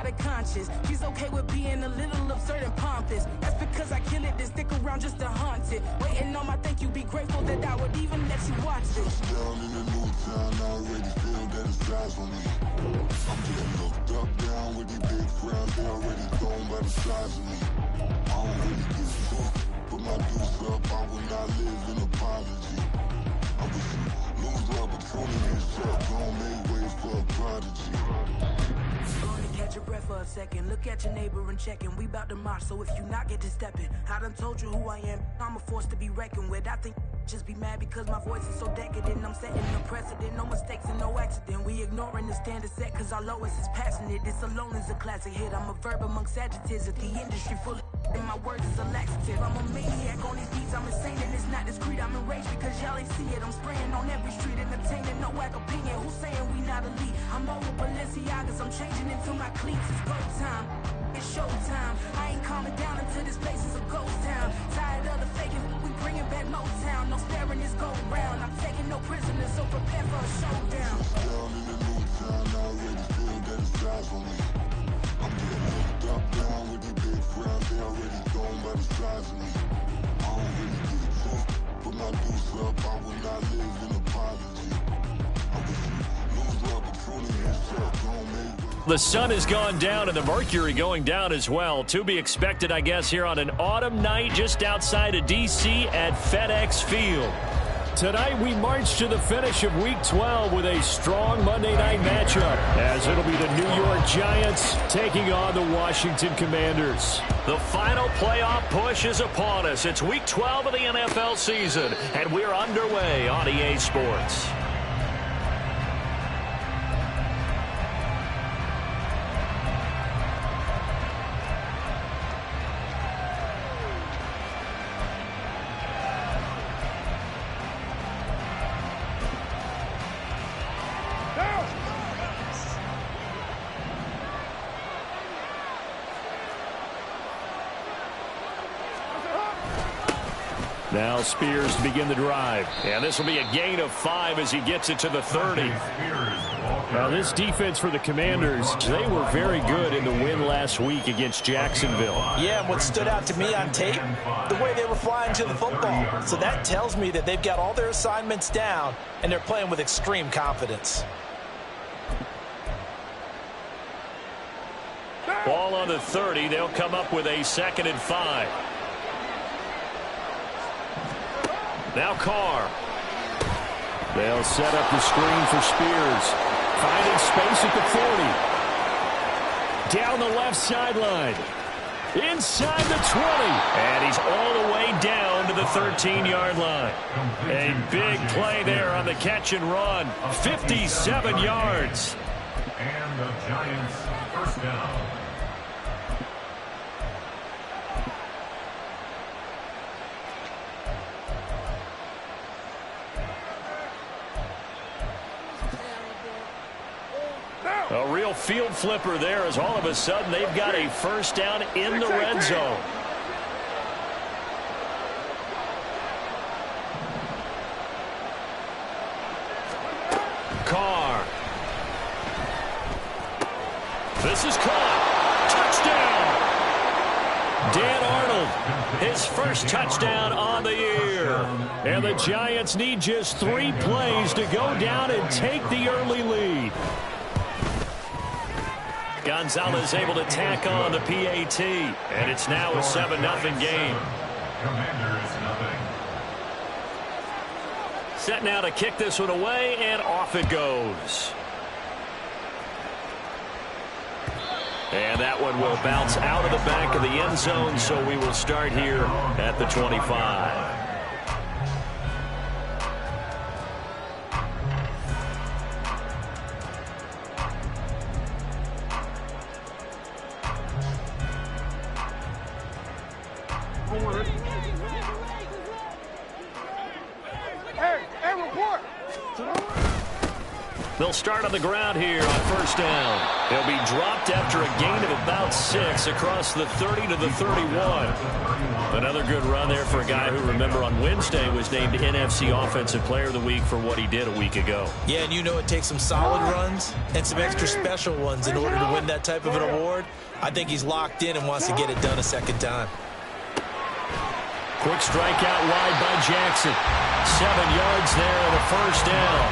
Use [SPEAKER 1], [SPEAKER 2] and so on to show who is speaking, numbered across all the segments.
[SPEAKER 1] got a conscience. She's okay with being a little absurd and pompous. That's because I kill it, then stick around just to haunt it. Waiting on my thank you, be grateful that I would even let you watch this.
[SPEAKER 2] Down in the new town, I already feel that it's eyes on me. I'm getting looked up, down with these big frowns, they already thrown by the size of me. I don't really give a fuck, put my deuce up, I will not live in apology. I wish you lose the opportunity, shut, don't make way for a prodigy.
[SPEAKER 1] Catch your breath for a second. Look at your neighbor and checking. We bout to march, so if you not get to stepping, I done told you who I am. I'm a force to be reckoned with. I think just be mad because my voice is so decadent. I'm setting a precedent, no mistakes and no accident. We ignoring the standard set cause our lowest is passionate. This alone is a classic hit. I'm a verb amongst adjectives. If the industry full of and my words is a laxative. I'm a maniac on these beats. I'm insane and it's not discreet. I'm enraged because y'all ain't see it. I'm spraying on every street, entertaining no whack opinion. Who's saying we not elite? I'm over Balenciagas. I'm changing into my cleats. It's go time. It's showtime. I ain't calming down until this place is a ghost town. Tired of the faking. We bringing back Motown. No staring this go round. I'm taking no prisoners, so prepare for a showdown.
[SPEAKER 2] Down in the new town, I already feel that it's eyes on me. I'm getting looked up, down with these big frowns, they already thrown by the size of me. I don't really give a fuck, put my deuce up, I will not live in apology. I wish you lose the opportunity, shut, don't make.
[SPEAKER 3] The sun has gone down and the mercury going down as well. To be expected, I guess, here on an autumn night just outside of D.C. at FedEx Field. Tonight we march to the finish of Week 12 with a strong Monday night matchup, as it'll be the New York Giants taking on the Washington Commanders. The final playoff push is upon us. It's Week 12 of the NFL season, and we're underway on EA Sports. Now Spears to begin the drive. And this will be a gain of 5 as he gets it to the 30. Now this defense for the Commanders, they were very good in the win last week against Jacksonville.
[SPEAKER 4] Yeah, and what stood out to me on tape, the way they were flying to the football. So that tells me that they've got all their assignments down and they're playing with extreme confidence.
[SPEAKER 3] Ball on the 30. They'll come up with a 2nd and 5. Now Carr. They'll set up the screen for Spears. Finding space at the 40. Down the left sideline. Inside the 20. And he's all the way down to the 13-yard line. A big play there on the catch and run. 57 yards.
[SPEAKER 5] And the Giants first down.
[SPEAKER 3] A real field flipper there as all of a sudden they've got a first down in the red zone. Carr. This is caught. Touchdown. Dan Arnold, his first touchdown on the year. And the Giants need just 3 plays to go down and take the early lead. Gonzalez able to tack on the PAT, and it's now a 7-0 game.
[SPEAKER 5] Commanders nothing.
[SPEAKER 3] Set now to kick this one away, and off it goes. And that one will bounce out of the back of the end zone, so we will start here at the 25. The They'll start on the ground here on first down. He'll be dropped after a gain of about 6 across the 30 to the 31. Another good run there for a guy who, remember, on Wednesday was named NFC Offensive Player of the Week for what he did a week ago.
[SPEAKER 4] Yeah, and you know it takes some solid runs and some extra special ones in order to win that type of an award. I think he's locked in and wants to get it done a second time.
[SPEAKER 3] Quick strike out wide by Jackson. 7 yards there and a first down.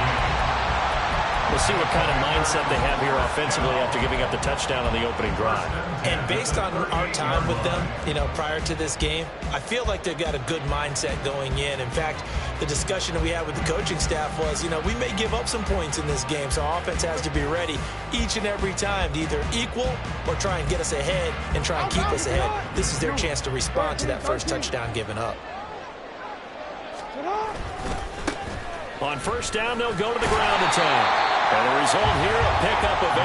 [SPEAKER 3] We'll see what kind of mindset they have here offensively after giving up the touchdown on the opening drive.
[SPEAKER 4] And based on our time with them, prior to this game, I feel like they've got a good mindset going in. In fact, the discussion that we had with the coaching staff was, we may give up some points in this game, so our offense has to be ready each and every time to either equal or try and get us ahead and try and keep us ahead. This is their chance to respond to that first touchdown given up.
[SPEAKER 3] On first down, they'll go to the ground attack. And the result here, a pickup of 8.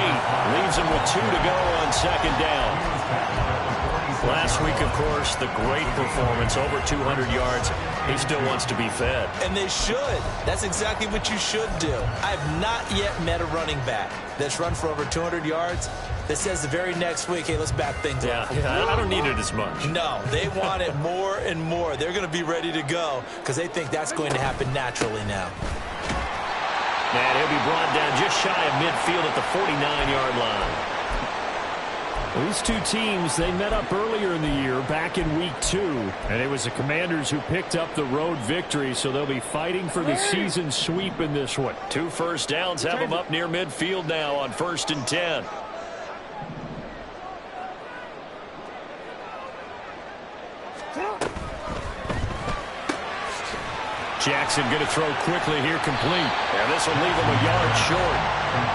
[SPEAKER 3] Leaves him with 2 to go on second down. Last week, of course, the great performance, over 200 yards. He still wants to be fed.
[SPEAKER 4] And they should. That's exactly what you should do. I have not yet met a running back that's run for over 200 yards that says the very next week, hey, let's back things up.
[SPEAKER 3] Yeah, I don't need it as much.
[SPEAKER 4] No, they want it more and more. They're going to be ready to go because they think that's going to happen naturally now.
[SPEAKER 3] And he'll be brought down just shy of midfield at the 49-yard line.
[SPEAKER 6] These two teams, they met up earlier in the year, back in week 2. And it was the Commanders who picked up the road victory, so they'll be fighting for the season sweep in this one.
[SPEAKER 3] 2 first downs have them up near midfield now on 1st and 10. Jackson going to throw quickly here, complete. And this will leave him a yard short.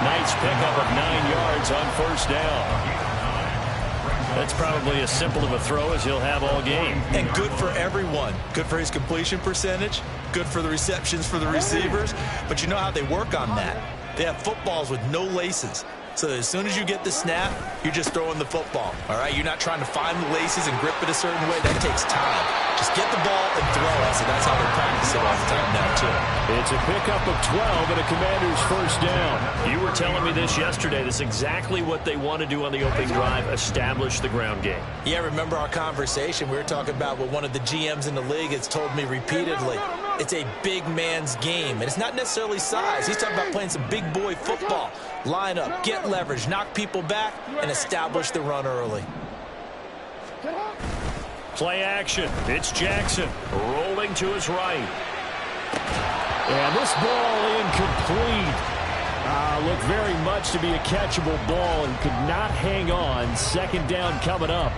[SPEAKER 3] Nice pickup of 9 yards on first down. That's probably as simple of a throw as he'll have all game.
[SPEAKER 4] And good for everyone. Good for his completion percentage. Good for the receptions for the receivers. But you know how they work on that. They have footballs with no laces. So as soon as you get the snap, you're just throwing the football. All right, you're not trying to find the laces and grip it a certain way. That takes time. Just get the ball and throw it. So that's how they practice it all the time now, too.
[SPEAKER 3] It's a pickup of 12 and a Commander's first down. You were telling me this yesterday. That's exactly what they want to do on the opening drive, establish the ground game.
[SPEAKER 4] Yeah, remember our conversation? We were talking about what one of the GMs in the league has told me repeatedly. It's a big man's game, and it's not necessarily size. He's talking about playing some big boy football. Line up, get leverage, knock people back, and establish the run early.
[SPEAKER 3] Play action. It's Jackson rolling to his right.
[SPEAKER 6] And this ball incomplete. Looked very much to be a catchable ball and could not hang on. Second down coming up.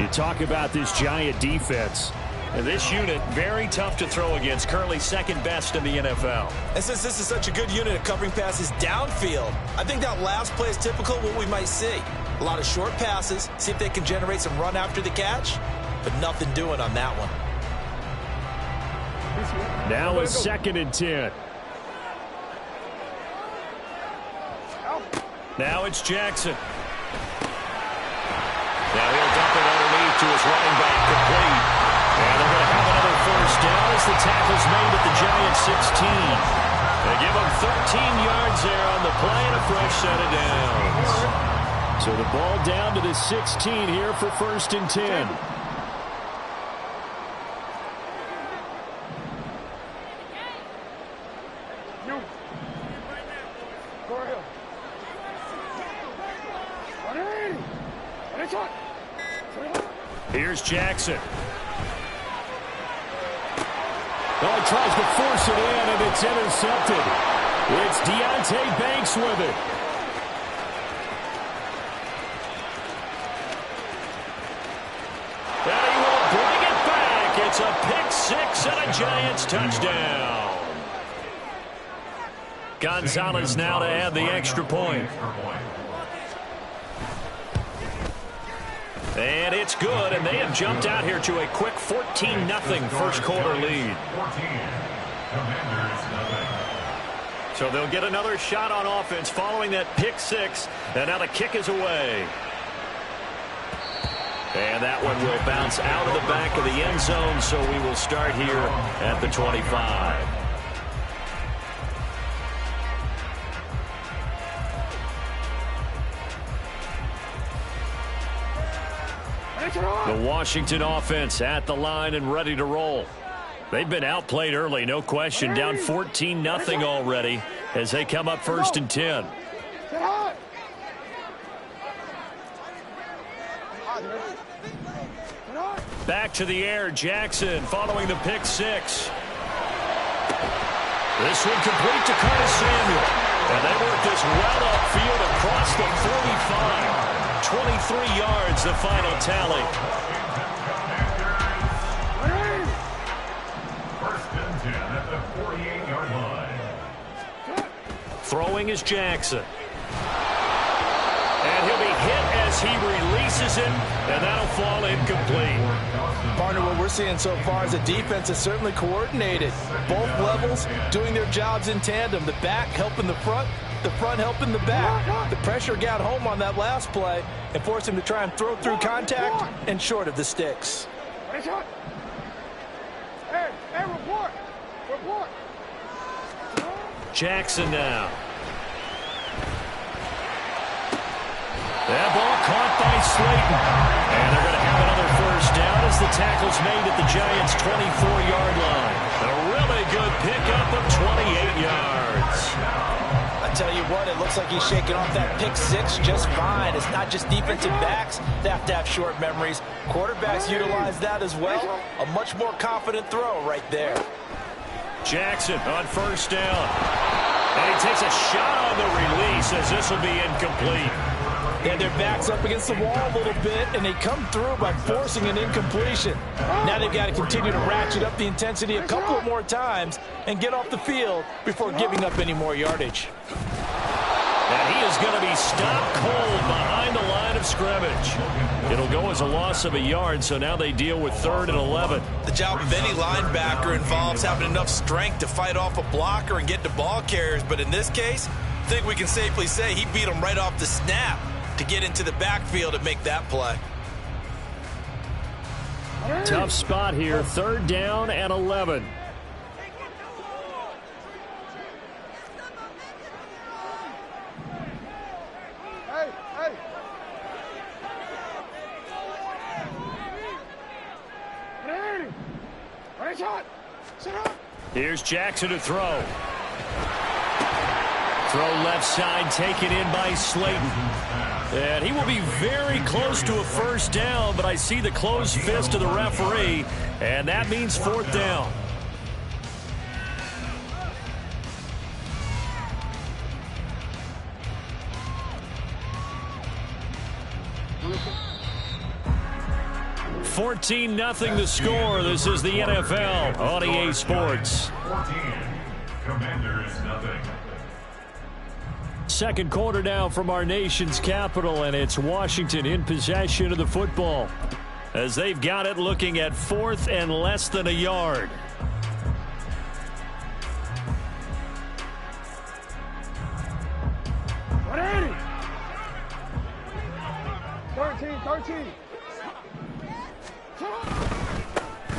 [SPEAKER 6] You talk about this Giant defense.
[SPEAKER 3] And this unit, very tough to throw against. Currently second best in the NFL.
[SPEAKER 4] And since this is such a good unit at covering passes downfield, I think that last play is typical of what we might see. A lot of short passes, see if they can generate some run after the catch, but nothing doing on that one.
[SPEAKER 6] Now a 2nd and 10.
[SPEAKER 3] Now it's Jackson. Now he'll dump it underneath to his running back, complete. And they're going to have another first down as the tackle's made at the Giants 16. They give him 13 yards there on the play and a fresh set of downs.
[SPEAKER 6] So the ball down to the 16 here for 1st and 10.
[SPEAKER 3] Here's Jackson.
[SPEAKER 6] Well, he tries to force it in, and it's intercepted. It's Deontay Banks with it.
[SPEAKER 3] And he will bring it back. It's a pick 6 and a Giants touchdown. Gonzalez now to add the extra point. And it's good, and they have jumped out here to a quick 14-0 first quarter lead. So they'll get another shot on offense following that pick 6, and now the kick is away. And that one will bounce out of the back of the end zone, so we will start here at the 25. The Washington offense at the line and ready to roll. They've been outplayed early, no question. Down 14-0 already as they come up 1st and 10. Back to the air, Jackson following the pick six. This one complete to Curtis Samuel. And they work this well upfield across the 45. 23 yards, the final tally.
[SPEAKER 5] First and 10 at the 48-yard line.
[SPEAKER 3] Throwing is Jackson. And he'll be hit as he releases it, and that'll fall incomplete.
[SPEAKER 4] Partner, what we're seeing so far is the defense is certainly coordinated. Both levels doing their jobs in tandem. The back helping the front helping the back. The pressure got home on that last play and forced him to try and throw through contact and short of the sticks.
[SPEAKER 3] Jackson now. That ball caught by Slayton. And they're going to have another first down as the tackle's made at the Giants' 24-yard line. A really good pickup of 28 yards.
[SPEAKER 4] I tell you what, it looks like he's shaking off that pick six just fine. It's not just defensive backs that have to have short memories. Quarterbacks utilize that as well. A much more confident throw right there.
[SPEAKER 3] Jackson on first down. And he takes a shot on the release as this will be incomplete.
[SPEAKER 4] And their back's up against the wall a little bit, and they come through by forcing an incompletion. Now they've got to continue to ratchet up the intensity a couple more times and get off the field before giving up any more yardage.
[SPEAKER 3] And he is going to be stopped cold behind the line of scrimmage. It'll go as a loss of a yard, so now they deal with 3rd and 11.
[SPEAKER 4] The job of any linebacker involves having enough strength to fight off a blocker and get to ball carriers, but in this case, I think we can safely say he beat him right off the snap to get into the backfield and make that play.
[SPEAKER 3] Tough spot here, 3rd down and 11. Here's Jackson to throw. Throw left side, taken in by Slayton. And he will be very close to a first down, but I see the closed fist of the referee, and that means 4th down. $14-0 the score. This is the NFL on EA Sports.
[SPEAKER 5] 14. Commanders nothing.
[SPEAKER 3] Second quarter now from our nation's capital, and it's Washington in possession of the football as they've got it looking at 4th and less than a yard.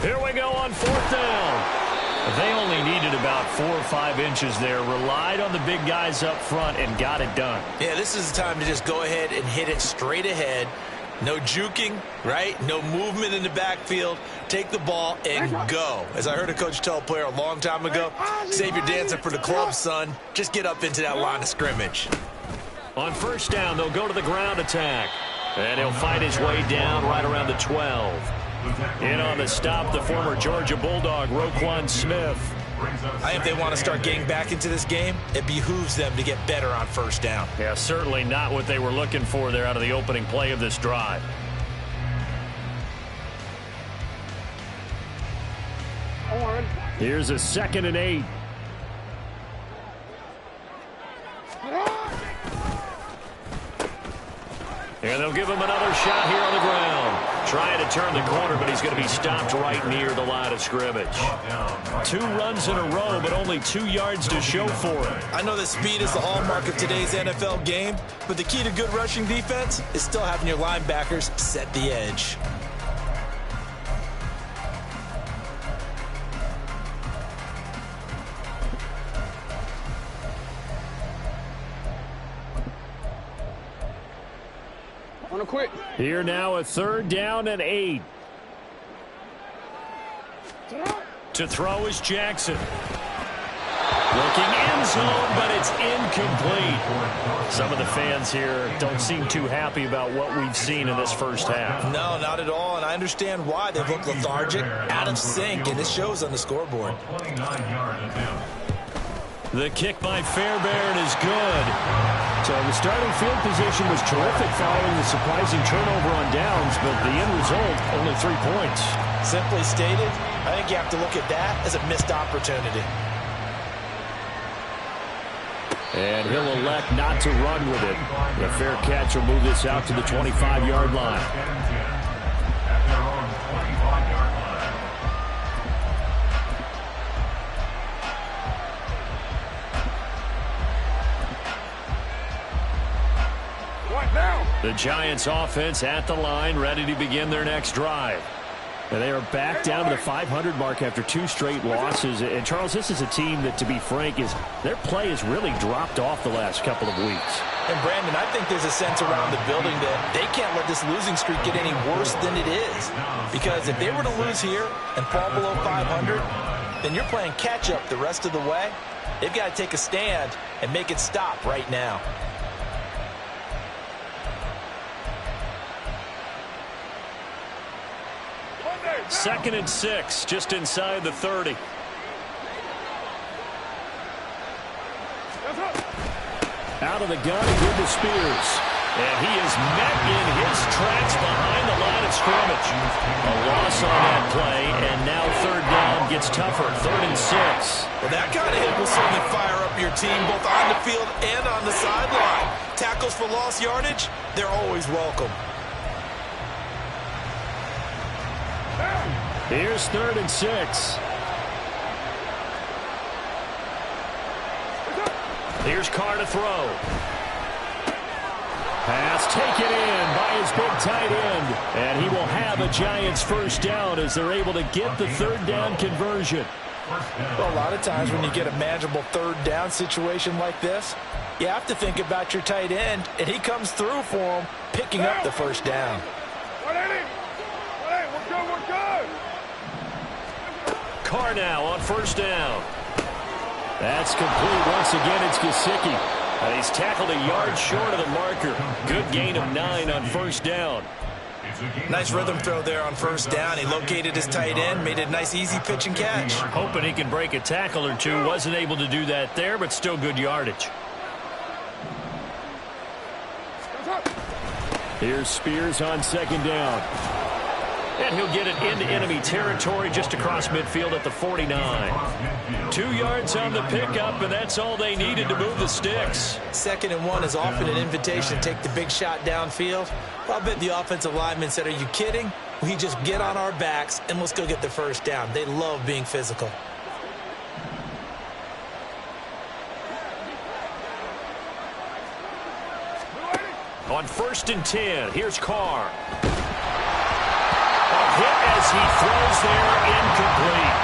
[SPEAKER 3] Here we go on 4th down. They only needed about 4 or 5 inches there, relied on the big guys up front, and got it done.
[SPEAKER 4] Yeah, this is the time to just go ahead and hit it straight ahead. No juking, right? No movement in the backfield. Take the ball and go. As I heard a coach tell a player a long time ago, save your dancing for the club, son. Just get up into that line of scrimmage.
[SPEAKER 3] On first down, they'll go to the ground attack. And he'll fight his way down right around the 12. In on the stop, the former Georgia Bulldog, Roquan Smith.
[SPEAKER 4] I think if they want to start getting back into this game, it behooves them to get better on first down.
[SPEAKER 3] Yeah, certainly not what they were looking for there out of the opening play of this drive. Here's a 2nd and 8. And they'll give him another shot here on the ground. Trying to turn the corner, but he's going to be stopped right near the line of scrimmage. 2 runs in a row, but only 2 yards to show for it.
[SPEAKER 4] I know that speed is the hallmark of today's NFL game, but the key to good rushing defense is still having your linebackers set the edge.
[SPEAKER 7] On a quick.
[SPEAKER 6] Here now, a 3rd down and 8.
[SPEAKER 3] To throw is Jackson. Looking end zone, but it's incomplete. Some of the fans here don't seem too happy about what we've seen in this first half.
[SPEAKER 4] No, not at all, and I understand why. They look lethargic, out of sync, and it shows on the scoreboard.
[SPEAKER 5] 29 yards attempt.
[SPEAKER 3] The kick by Fairbairn is good.
[SPEAKER 6] So the starting field position was terrific following the surprising turnover on downs, but the end result, only 3 points.
[SPEAKER 4] Simply stated, I think you have to look at that as a missed opportunity.
[SPEAKER 6] And he'll elect not to run with it. The fair catch will move this out to the 25-yard line.
[SPEAKER 5] At their own 25-yard line.
[SPEAKER 7] What now?
[SPEAKER 3] The Giants offense at the line, ready to begin their next drive.
[SPEAKER 6] And they are back down to the 500 mark after 2 straight losses. And, Charles, this is a team that, to be frank, their play has really dropped off the last couple of weeks.
[SPEAKER 4] And, Brandon, I think there's a sense around the building that they can't let this losing streak get any worse than it is. Because if they were to lose here and fall below 500, then you're playing catch-up the rest of the way. They've got to take a stand and make it stop right now.
[SPEAKER 3] Second and 6, just inside the 30.
[SPEAKER 6] Out of the gun, good to Spears.
[SPEAKER 3] And he is met in his tracks behind the line of scrimmage. A loss on that play, and now 3rd down gets tougher. 3rd and 6.
[SPEAKER 4] Well, that kind of hit will certainly fire up your team both on the field and on the sideline. Tackles for lost yardage, they're always welcome.
[SPEAKER 6] Here's 3rd and 6.
[SPEAKER 3] Here's Carr to throw.
[SPEAKER 6] Pass taken in by his big tight end. And he will have a Giants 1st down as they're able to get the 3rd down conversion.
[SPEAKER 4] Well, a lot of times when you get a manageable 3rd down situation like this, you have to think about your tight end, and he comes through for him, picking up the 1st down.
[SPEAKER 7] We're good.
[SPEAKER 3] Carr now on 1st down.
[SPEAKER 6] That's complete. Once again, it's Gesicki.
[SPEAKER 3] And he's tackled a yard short of the marker. Good gain of 9 on 1st down.
[SPEAKER 4] Nice rhythm throw there on 1st down. He located his tight end, made a nice easy pitch and catch.
[SPEAKER 3] Hoping he can break a tackle or two. Wasn't able to do that there, but still good yardage.
[SPEAKER 6] Here's Spears on 2nd down.
[SPEAKER 3] And he'll get it into enemy territory just across midfield at the 49. 2 yards on the pickup, and that's all they needed to move the sticks.
[SPEAKER 4] 2nd and 1 is often an invitation to take the big shot downfield. Well, I bet the offensive lineman said, are you kidding? We just get on our backs and let's go get the 1st down. They love being physical.
[SPEAKER 3] On 1st and 10, here's Carr. A hit as he throws there, incomplete.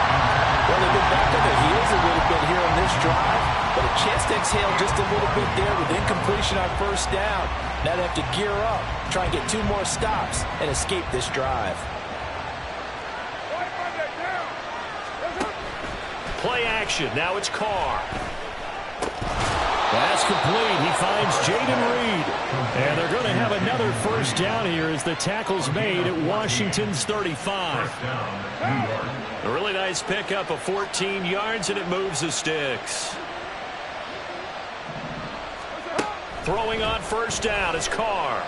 [SPEAKER 4] Well, they've been back on their heels a little bit here on this drive, but a chance to exhale just a little bit there with incompletion on 1st down. Now they have to gear up, try and get 2 more stops, and escape this drive.
[SPEAKER 3] Play action. Now it's Carr.
[SPEAKER 6] Pass complete. He finds Jaden Reed. And they're going to have another 1st down here as the tackle's made at Washington's 35.
[SPEAKER 3] A really nice pickup of 14 yards, and it moves the sticks. Throwing on 1st down is Carr.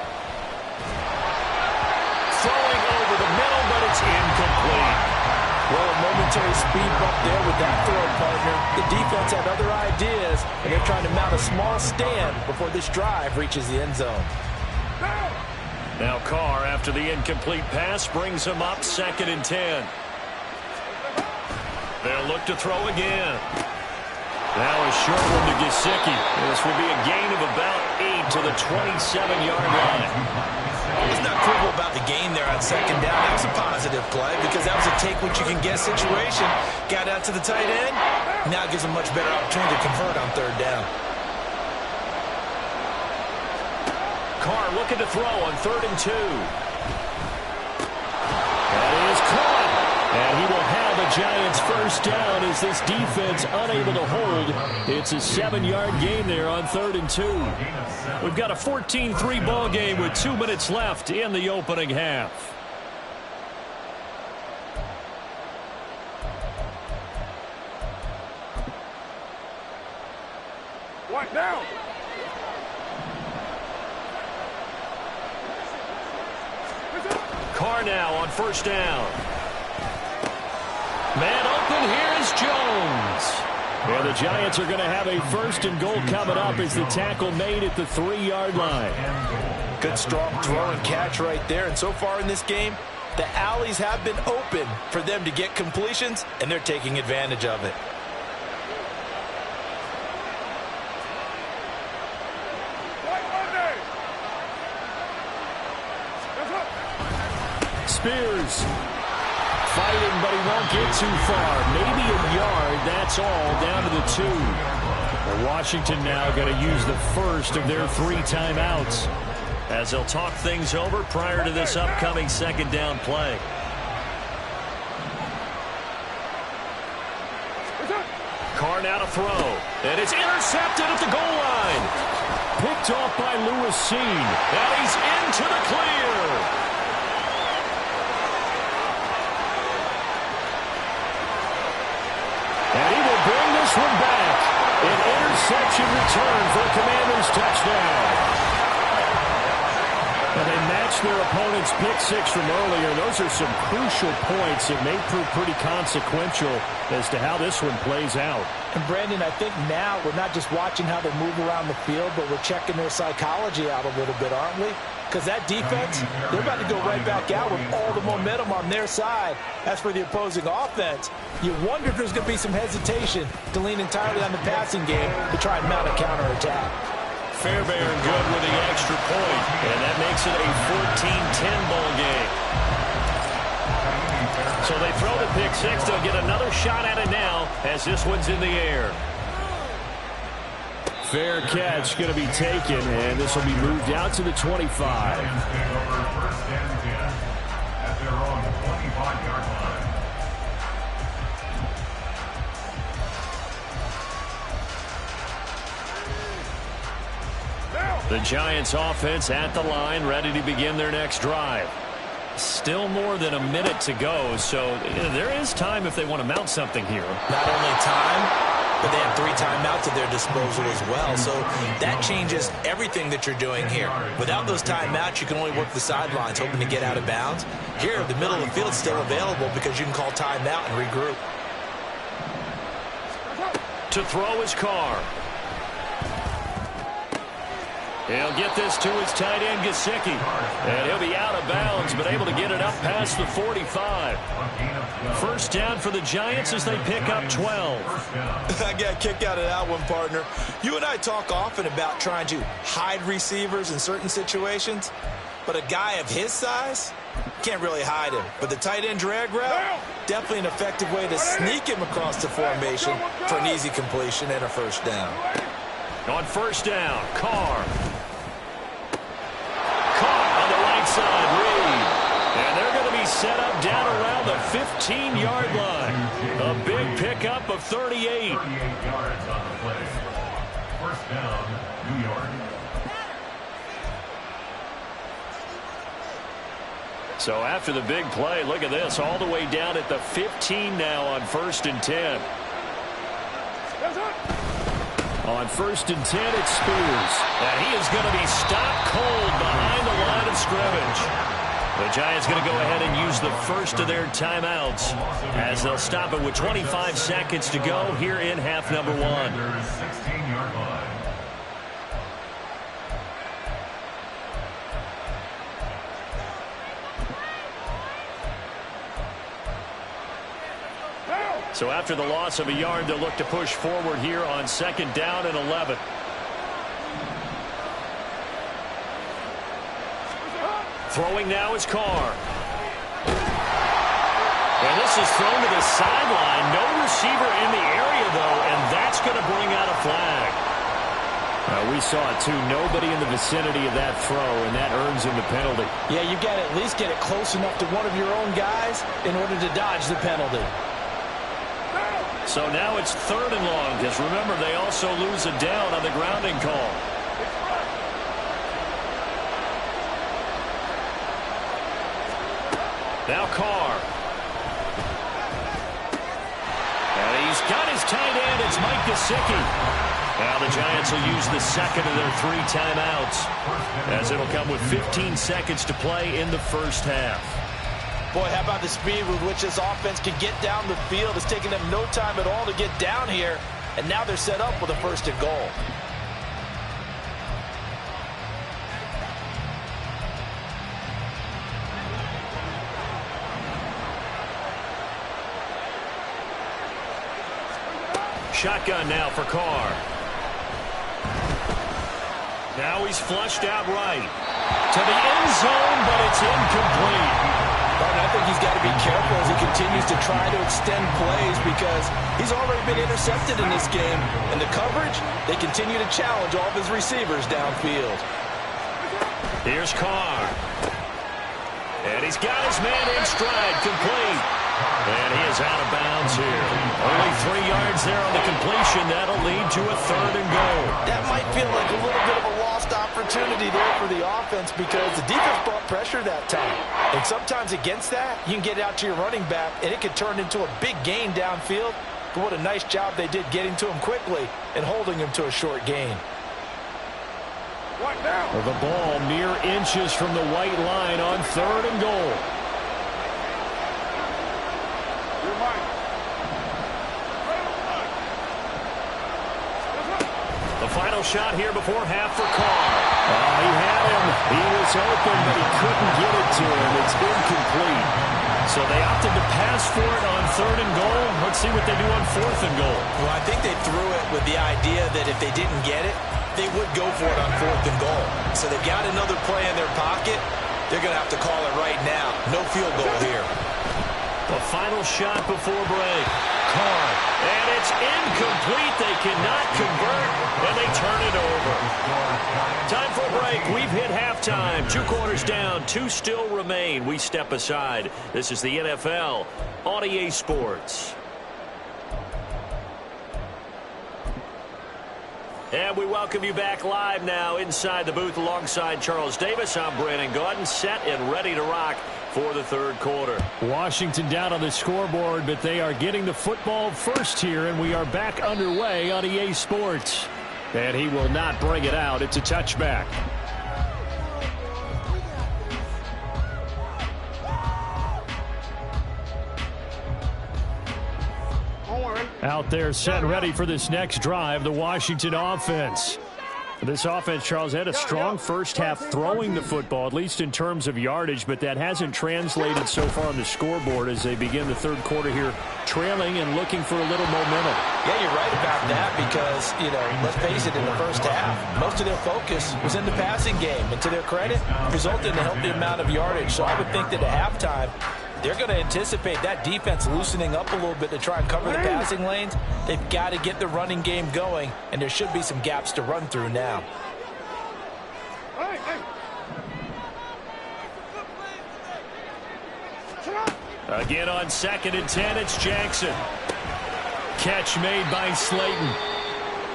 [SPEAKER 3] Throwing over the middle, but it's incomplete.
[SPEAKER 4] Well, a momentary speed bump there with that throw, partner. The defense had other ideas, and they're trying to mount a small stand before this drive reaches the end zone.
[SPEAKER 3] Now Carr, after the incomplete pass, brings him up 2nd and 10. They'll look to throw again. Now a short one to Gesicki. This will be a gain of about 8 to the 27-yard line.
[SPEAKER 4] It's not critical about the gain there on 2nd down. That was a positive play because that was a take-what-you-can-get situation. Got out to the tight end. Now gives him a much better opportunity to convert on 3rd down.
[SPEAKER 3] Carr looking to throw on 3rd and 2. That is caught. And he will have a Giants first down as this defense unable to hold. It's a 7-yard gain there on 3rd and 2. We've got a 14-3 ball game with 2 minutes left in the opening half.
[SPEAKER 7] What now?
[SPEAKER 3] Carr now on 1st down. Man open, here is Jones. And the Giants are going to have a 1st and goal coming up as the tackle made at the 3-yard line.
[SPEAKER 4] Good strong throw and catch right there. And so far in this game, the alleys have been open for them to get completions, and they're taking advantage of it.
[SPEAKER 3] Spears fighting, but he won't get too far. Maybe a yard, that's all, down to the 2. Well, Washington now going to use the first of their 3 timeouts as they'll talk things over prior to this upcoming 2nd down play. Carr now to throw, and it's intercepted at the goal line. Picked off by Lewis Seen, and he's into the clear. And he will bring this one back. An interception return for a Commanders touchdown. And they matched their opponent's pick 6 from earlier. Those are some crucial points that may prove pretty consequential as to how this one plays out.
[SPEAKER 4] And Brandon, I think now we're not just watching how they move around the field, but we're checking their psychology out a little bit, aren't we? Because that defense, they're about to go right back out with all the momentum on their side. As for the opposing offense, you wonder if there's going to be some hesitation to lean entirely on the passing game to try and mount a counterattack.
[SPEAKER 3] Fairbairn good with the extra point, and that makes it a 14-10 ball game. So they throw the pick 6. They'll get another shot at it now as this one's in the air. Fair catch going to be taken, and this will be moved out to the 25.
[SPEAKER 5] First and 10 at their own 25-yard line.
[SPEAKER 3] The Giants offense at the line, ready to begin their next drive. Still more than a minute to go, so there is time if they want to mount something here.
[SPEAKER 4] Not only time, but they have 3 timeouts at their disposal as well. So that changes everything that you're doing here. Without those timeouts, you can only work the sidelines, hoping to get out of bounds. Here, the middle of the field is still available because you can call timeout and regroup.
[SPEAKER 3] To throw is Carr. He'll get this to his tight end, Gesicki. And he'll be out of bounds, but able to get it up past the 45. First down for the Giants as they pick up 12.
[SPEAKER 4] I got a kick out of that one, partner. You and I talk often about trying to hide receivers in certain situations, but a guy of his size can't really hide him. But the tight end drag route, definitely an effective way to sneak him across the formation for an easy completion and a first down.
[SPEAKER 3] On first down, Carr. Caught on the right side, Reed. And they're going to be set up down around the 15-yard line. A big pickup of 38.
[SPEAKER 5] 38 yards on the play. First down, New York.
[SPEAKER 3] So after the big play, look at this, all the way down at the 15 now on 1st and 10. On 1st and 10, it's Spears. And he is going to be stopped cold behind the line of scrimmage. The Giants going to go ahead and use the first of their timeouts as they'll stop it with 25 seconds to go here in half number 1.
[SPEAKER 5] 16-yard line.
[SPEAKER 3] So after the loss of a yard, they'll look to push forward here on 2nd down and 11. Throwing now is Carr. And this is thrown to the sideline. No receiver in the area, though, and that's going to bring out a flag.
[SPEAKER 6] We saw it, too. Nobody in the vicinity of that throw, and that earns him the penalty.
[SPEAKER 4] Yeah, you got to at least get it close enough to one of your own guys in order to dodge the penalty.
[SPEAKER 3] So now it's 3rd and long, because remember, they also lose a down on the grounding call. Now Carr. And he's got his tight end. It's Mike Gesicki. Now the Giants will use the second of their 3 timeouts, as it'll come with 15 seconds to play in the first half.
[SPEAKER 4] Boy, how about the speed with which this offense can get down the field? It's taken them no time at all to get down here, and now they're set up with a 1st and goal.
[SPEAKER 3] Shotgun now for Carr. Now he's flushed out right. To the end zone, but it's incomplete.
[SPEAKER 4] And I think he's got to be careful as he continues to try to extend plays because he's already been intercepted in this game. And the coverage, they continue to challenge all of his receivers downfield.
[SPEAKER 3] Here's Carr. And he's got his man in stride, complete. And he is out of bounds here. Only 3 yards there on the completion. That'll lead to a 3rd and goal.
[SPEAKER 4] That might feel like a little bit of a lost opportunity there for the offense because the defense brought pressure that time. And sometimes against that, you can get out to your running back, and it could turn into a big gain downfield. But what a nice job they did getting to him quickly and holding him to a short gain.
[SPEAKER 7] What now?
[SPEAKER 6] The ball mere inches from the white line on 3rd and goal.
[SPEAKER 7] You're mine.
[SPEAKER 3] The final shot here before half for Carr.
[SPEAKER 6] He had him. He was open, but he couldn't get it to him. It's incomplete.
[SPEAKER 3] So they opted to pass for it on 3rd and goal. Let's see what they do on 4th and goal.
[SPEAKER 4] Well, I think they threw it with the idea that if they didn't get it, they would go for it on 4th and goal. So they've got another play in their pocket. They're going to have to call it right now. No field goal here.
[SPEAKER 3] The final shot before break. Carr. And it's incomplete. They cannot convert, and they turn it over. Time for a break. We've hit halftime. 2 quarters down. 2 still remain. We step aside. This is the NFL on EA Sports. And we welcome you back live now inside the booth alongside Charles Davis. I'm Brandon Gaudin, set and ready to rock for the 3rd quarter.
[SPEAKER 6] Washington down on the scoreboard, but they are getting the football first here, and we are back underway on EA Sports. And he will not bring it out. It's a touchback. Out there set and ready for this next drive, the Washington offense. This offense, Charles, had a strong first half throwing the football, at least in terms of yardage, but that hasn't translated so far on the scoreboard as they begin the 3rd quarter here, trailing and looking for a little momentum.
[SPEAKER 4] Yeah, you're right about that because, let's face it, in the first half, most of their focus was in the passing game. And to their credit, resulted in a healthy amount of yardage. So I would think that at halftime, they're going to anticipate that defense loosening up a little bit to try and cover the passing lanes. They've got to get the running game going, and there should be some gaps to run through now.
[SPEAKER 3] Again on 2nd and 10, it's Jackson. Catch made by Slayton.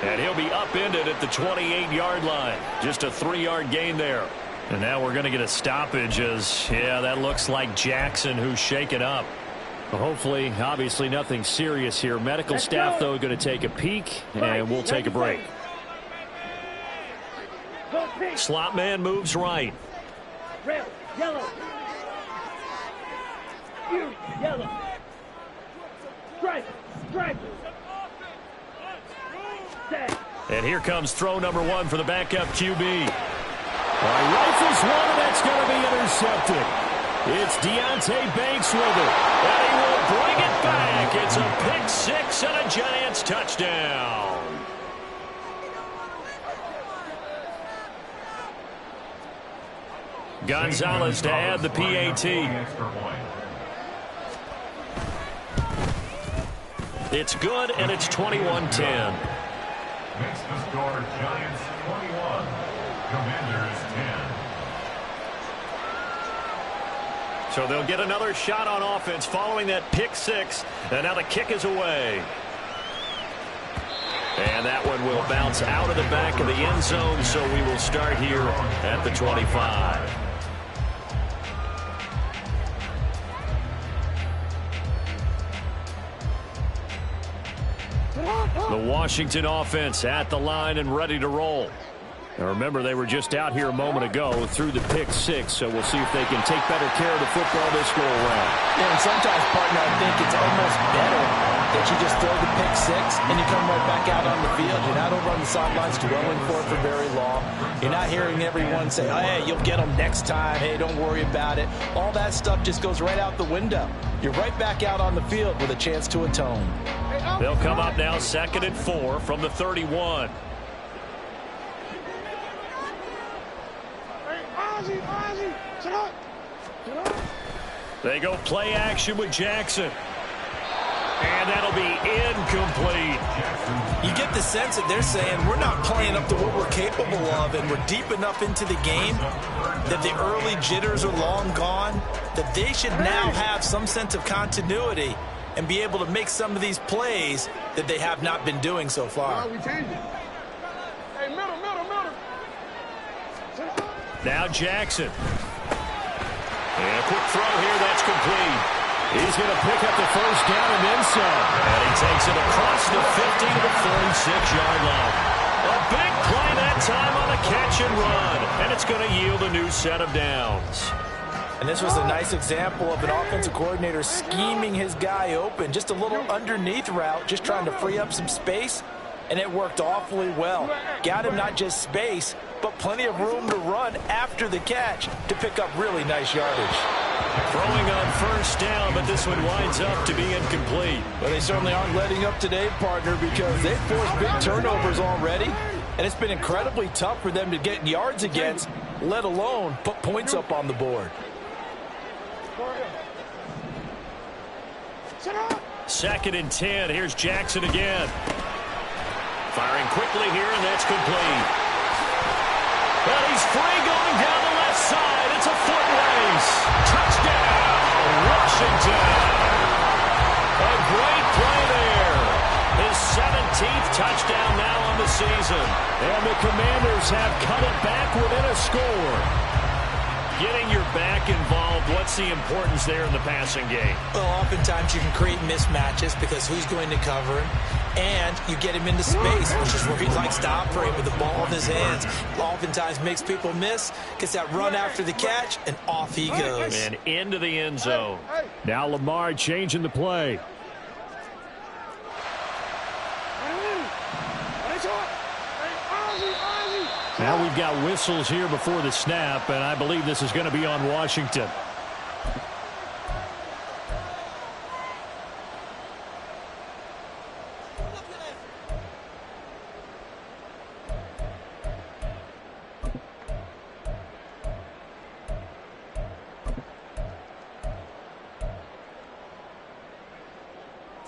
[SPEAKER 3] And he'll be upended at the 28-yard line. Just a 3-yard gain there. And now we're going to get a stoppage as, that looks like Jackson who's shaken up.
[SPEAKER 6] Well, hopefully, obviously nothing serious here. Medical staff, though, going to take a peek, and we'll take a break.
[SPEAKER 3] Slot man moves right.
[SPEAKER 8] Red, yellow. Yellow. Stripe.
[SPEAKER 3] And here comes throw number 1 for the backup QB. Rifles one, and that's going to be intercepted. It's Deonte Banks with it, and he will bring it back. It's a pick-6 and a Giants touchdown. Gonzalez to add the PAT. It's good, and it's 21-10.
[SPEAKER 5] The score, Giants 21, Commanders 10.
[SPEAKER 3] So they'll get another shot on offense following that pick six. And now the kick is away. And that one will bounce out of the back of the end zone, so we will start here at the 25. The Washington offense at the line and ready to roll. Now remember, they were just out here a moment ago through the pick six, so we'll see if they can take better care of the football this go around.
[SPEAKER 4] Yeah, and sometimes, partner, I think it's almost better that you just throw the pick six and you come right back out on the field. You're not over on the sidelines dwelling for it for very long. You're not hearing everyone say, oh, hey, you'll get them next time. Hey, don't worry about it. All that stuff just goes right out the window. You're right back out on the field with a chance to atone.
[SPEAKER 3] They'll come up now 2nd and 4 from the 31. They go play action with Jackson. And that'll be incomplete.
[SPEAKER 4] You get the sense that they're saying we're not playing up to what we're capable of, and we're deep enough into the game that the early jitters are long gone, that they should now have some sense of continuity and be able to make some of these plays that they have not been doing so far.
[SPEAKER 3] Now Jackson. And a quick throw here, that's complete. He's going to pick up the first down and then some. And he takes it across the 50 to the 46-yard line. A big play that time on the catch and run. And it's going to yield a new set of downs.
[SPEAKER 4] And this was a nice example of an offensive coordinator scheming his guy open. Just a little underneath route, just trying to free up some space. And it worked awfully well. Got him not just space, but plenty of room to run after the catch to pick up really nice yardage.
[SPEAKER 3] Throwing on first down, but this one winds up to be incomplete.
[SPEAKER 4] Well, they certainly aren't letting up today, partner, because they've forced big turnovers already. And it's been incredibly tough for them to get yards against, let alone put points up on the board.
[SPEAKER 3] 2nd and 10. Here's Jackson again. Firing quickly here, and that's complete. Well, he's free going down the left side. It's a foot race. Touchdown, Washington. A great play there. His 17th touchdown now on the season.
[SPEAKER 6] And the Commanders have cut it back within a score.
[SPEAKER 3] Getting your back involved, what's the importance there in the passing game?
[SPEAKER 4] Well, oftentimes you can create mismatches because who's going to cover him, and you get him into space, which is where he likes to operate with the ball in his hands. Oftentimes makes people miss, gets that run after the catch, and off he goes.
[SPEAKER 3] And into the end zone.
[SPEAKER 6] Now Lamar changing the play. Now we've got whistles here before the snap, and I believe this is going to be on Washington.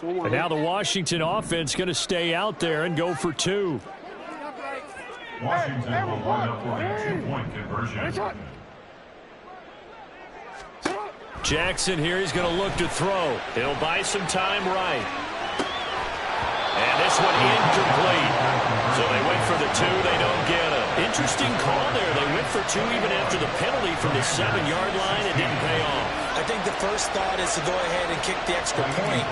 [SPEAKER 6] And now the Washington offense going to stay out there and go for 2.
[SPEAKER 5] Washington will line up for a 2-point conversion.
[SPEAKER 3] Jackson here, he's going to look to throw. He'll buy some time right. And this one incomplete. So they went for the 2, they don't get it. Interesting call there. They went for 2 even after the penalty from the 7-yard line. It didn't pay off.
[SPEAKER 4] I think the first thought is to go ahead and kick the extra point,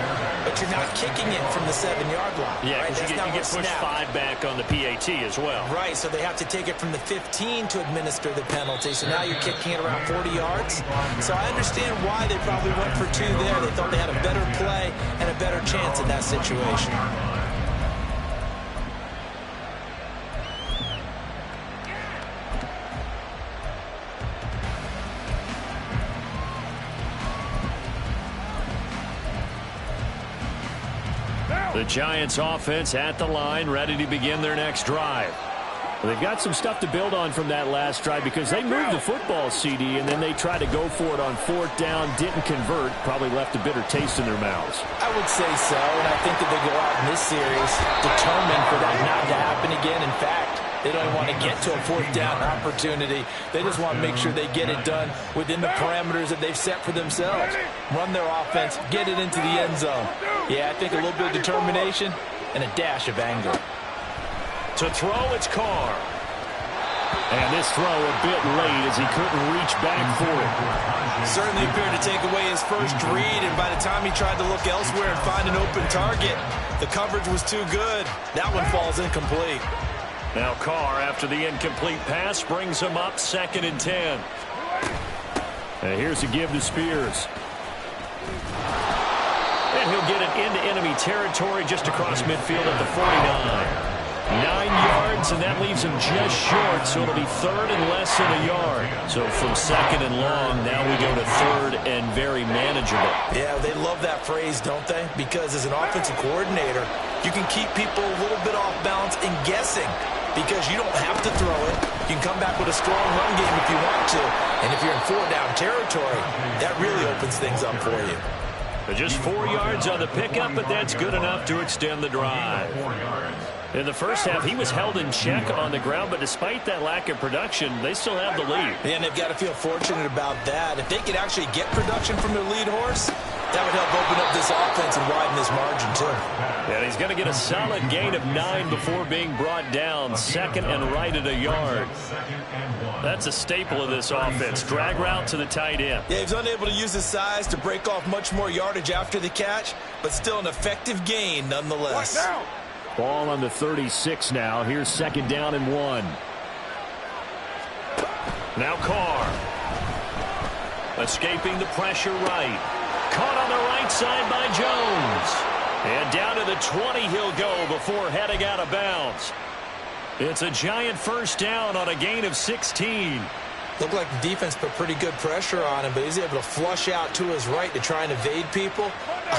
[SPEAKER 4] but you're not kicking it from the 7-yard line.
[SPEAKER 3] Yeah,
[SPEAKER 4] right?
[SPEAKER 3] because you get pushed 5 back on the PAT as well.
[SPEAKER 4] Right, so they have to take it from the 15 to administer the penalty. So now you're kicking it around 40 yards. So I understand why they probably went for 2 there. They thought they had a better play and a better chance in that situation.
[SPEAKER 3] The Giants offense at the line, ready to begin their next drive.
[SPEAKER 6] Well, they've got some stuff to build on from that last drive because they moved the football, CD, and then they tried to go for it on 4th down, didn't convert, probably left a bitter taste in their mouths.
[SPEAKER 4] I would say so, and I think that they go out in this series determined for that not to happen again. In fact, they don't even want to get to a 4th down opportunity. They just want to make sure they get it done within the parameters that they've set for themselves. Run their offense, get it into the end zone. Yeah, I think a little bit of determination and a dash of anger.
[SPEAKER 3] To throw, it's Carr.
[SPEAKER 6] And this throw a bit late as he couldn't reach back for it.
[SPEAKER 4] Certainly appeared to take away his first read, and by the time he tried to look elsewhere and find an open target, the coverage was too good. That one falls incomplete.
[SPEAKER 3] Now Carr, after the incomplete pass, brings him up 2nd and 10.
[SPEAKER 6] And here's a give to Spears.
[SPEAKER 3] And he'll get it into enemy territory just across midfield at the 49. 9 yards, and that leaves him just short, so it'll be 3rd and less than a yard. So from 2nd and long, now we go to 3rd and very manageable.
[SPEAKER 4] Yeah, they love that phrase, don't they? Because as an offensive coordinator, you can keep people a little bit off balance and guessing because you don't have to throw it. You can come back with a strong run game if you want to. And if you're in 4-down territory, that really opens things up for you.
[SPEAKER 3] But just 4 yards on the pickup, but that's good enough to extend the drive. In the first half, he was held in check on the ground, but despite that lack of production, they still have the lead.
[SPEAKER 4] And they've got to feel fortunate about that. If they could actually get production from their lead horse, that would help open up this offense and widen this margin, too.
[SPEAKER 3] And he's going to get a solid gain of 9 before being brought down. 2nd and right at a yard. That's a staple of this offense. Drag route to the tight end.
[SPEAKER 4] Yeah, he's unable to use his size to break off much more yardage after the catch, but still an effective gain nonetheless.
[SPEAKER 6] Ball on the 36 now. Here's 2nd down and 1.
[SPEAKER 3] Now Carr. Escaping the pressure right. Caught on the right side by Jones. And down to the 20 he'll go before heading out of bounds. It's a giant 1st down on a gain of 16.
[SPEAKER 4] Looked like the defense put pretty good pressure on him, but he's able to flush out to his right to try and evade people.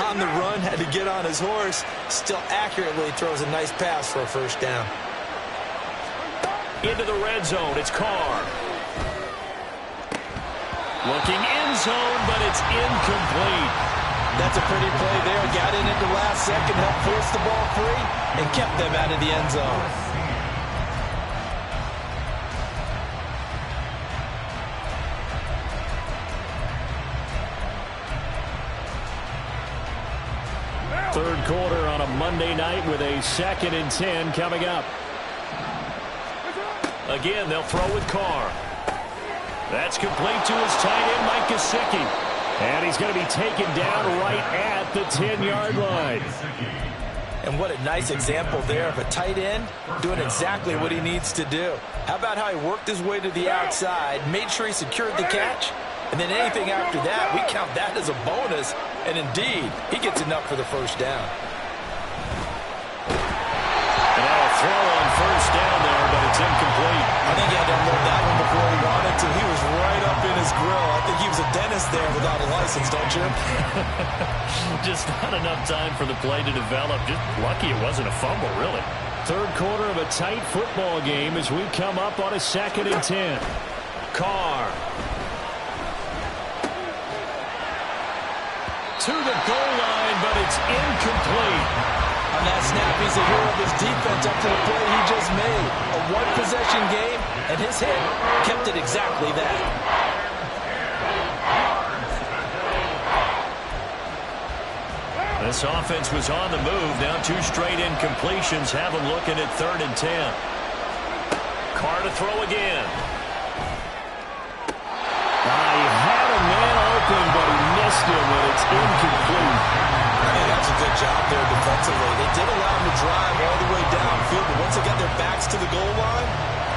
[SPEAKER 4] On the run, had to get on his horse. Still accurately throws a nice pass for a 1st down.
[SPEAKER 3] Into the red zone, it's Carr. Looking end zone, but it's incomplete.
[SPEAKER 4] That's a pretty play there. Got in at the last second, helped force the ball free, and kept them out of the end zone.
[SPEAKER 6] Third quarter on a Monday night with a 2nd and 10 coming up.
[SPEAKER 3] Again, they'll throw with Carr. That's complete to his tight end, Mike Gesicki.
[SPEAKER 6] And he's going to be taken down right at the 10-yard line.
[SPEAKER 4] And what a nice example there of a tight end doing exactly what he needs to do. How about how he worked his way to the outside, made sure he secured the catch, and then anything after that, we count that as a bonus. And indeed, he gets enough for the 1st down.
[SPEAKER 3] And now a throw on 1st down there, but it's incomplete.
[SPEAKER 4] I think he had to unload that one before he wanted to. He was right up in his grill. I think he was a dentist there without a license, don't you?
[SPEAKER 3] Just not enough time for the play to develop. Just lucky it wasn't a fumble, really.
[SPEAKER 6] Third quarter of a tight football game as we come up on a 2nd and 10.
[SPEAKER 3] Carr. To the goal line, but it's incomplete.
[SPEAKER 4] On that snap, he's a hero of his defense up to the play he just made. A one-possession game, and his hit kept it exactly that.
[SPEAKER 3] This offense was on the move. Now 2 straight incompletions have them looking at 3rd and 10. Carr to throw again.
[SPEAKER 6] He had a man open, but he missed him, and it's incomplete.
[SPEAKER 4] I think that's a good job there defensively. They did allow him to drive all the way downfield, but once they got their backs to the goal line,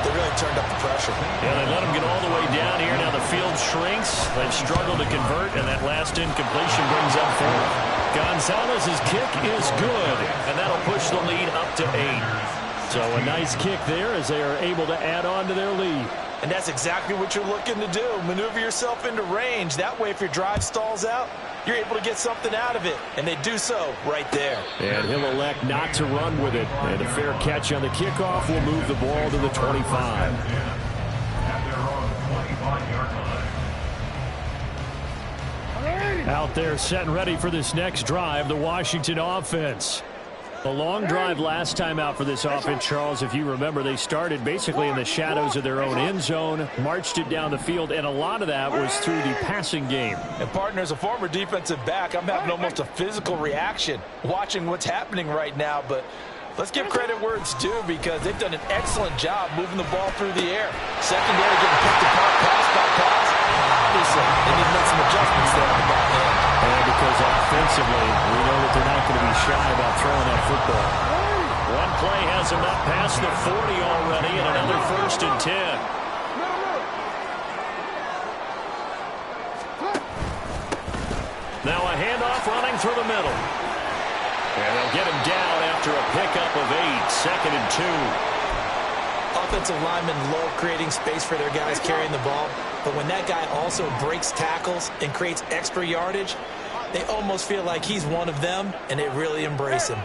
[SPEAKER 4] they really turned up the pressure.
[SPEAKER 3] Yeah, they let him get all the way down here. Now the field shrinks. They've struggled to convert, and that last incompletion brings up 4th. Gonzalez's kick is good, and that'll push the lead up to 8.
[SPEAKER 6] So a nice kick there as they are able to add on to their lead.
[SPEAKER 4] And that's exactly what you're looking to do. Maneuver yourself into range. That way, if your drive stalls out, you're able to get something out of it. And they do so right there.
[SPEAKER 6] And he'll elect not to run with it. And a fair catch on the kickoff will move the ball to the 25. Out there set and ready for this next drive, the Washington offense. A long drive last time out for this offense, Charles. If you remember, they started basically in the shadows of their own end zone, marched it down the field, and a lot of that was through the passing game.
[SPEAKER 4] And, partner, as a former defensive back, I'm having almost a physical reaction watching what's happening right now. But let's give credit where it's due because they've done an excellent job moving the ball through the air. Secondary getting picked apart pass by pass. Obviously, they need to make some adjustments there on the back end.
[SPEAKER 6] And because offensively, we know that they're not going to be shy about throwing that football. One play has them up past the 40 already, and another 1st and 10. Now a handoff running through the middle. And they'll get him down after a pickup of 8, 2nd and 2.
[SPEAKER 4] Offensive linemen love creating space for their guys carrying the ball, but when that guy also breaks tackles and creates extra yardage, they almost feel like he's one of them, and they really embrace him.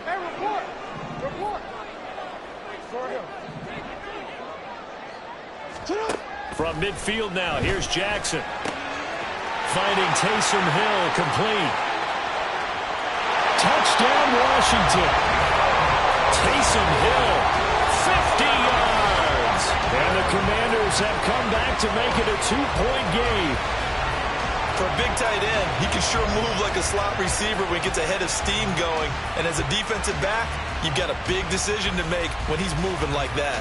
[SPEAKER 6] From midfield now, here's Jackson. Finding Taysom Hill, complete. Touchdown, Washington. Taysom Hill, 50 yards. And the Commanders have come back to make it a 2-point game.
[SPEAKER 4] For a big tight end, he can sure move like a slot receiver when he gets a head of steam going. And as a defensive back, you've got a big decision to make when he's moving like that.